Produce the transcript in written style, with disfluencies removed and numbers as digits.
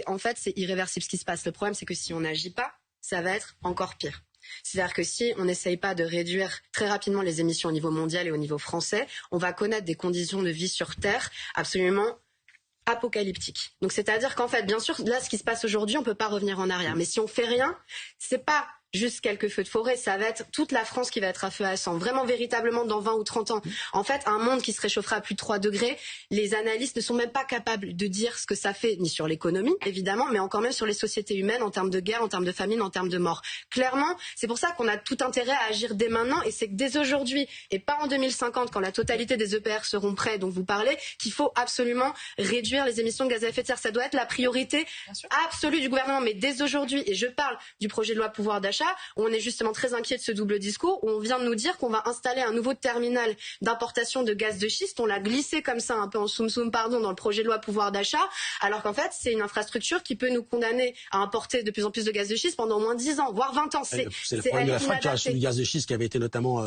En fait, c'est irréversible ce qui se passe. Le problème, c'est que si on n'agit pas, ça va être encore pire. C'est-à-dire que si on n'essaye pas de réduire très rapidement les émissions au niveau mondial et au niveau français, on va connaître des conditions de vie sur Terre absolument apocalyptiques. Donc c'est-à-dire qu'en fait, bien sûr, là, ce qui se passe aujourd'hui, on peut pas revenir en arrière. Mais si on fait rien, c'est pas juste quelques feux de forêt, ça va être toute la France qui va être à feu à sang. Vraiment, véritablement, dans 20 ou 30 ans. En fait, un monde qui se réchauffera à plus de 3 degrés, les analystes ne sont même pas capables de dire ce que ça fait, ni sur l'économie, évidemment, mais encore même sur les sociétés humaines, en termes de guerre, en termes de famine, en termes de mort. Clairement, c'est pour ça qu'on a tout intérêt à agir dès maintenant, et c'est que dès aujourd'hui, et pas en 2050, quand la totalité des EPR seront prêts, dont vous parlez, qu'il faut absolument réduire les émissions de gaz à effet de serre. Ça doit être la priorité absolue du gouvernement, mais dès aujourd'hui, et je parle du projet de loi pouvoir d'achat, où on est justement très inquiet de ce double discours, où on vient de nous dire qu'on va installer un nouveau terminal d'importation de gaz de schiste. On l'a glissé comme ça, un peu en soum-soum, pardon, dans le projet de loi pouvoir d'achat, alors qu'en fait, c'est une infrastructure qui peut nous condamner à importer de plus en plus de gaz de schiste pendant au moins 10 ans, voire 20 ans. C'est le problème de la fracturation du gaz de schiste qui avait été notamment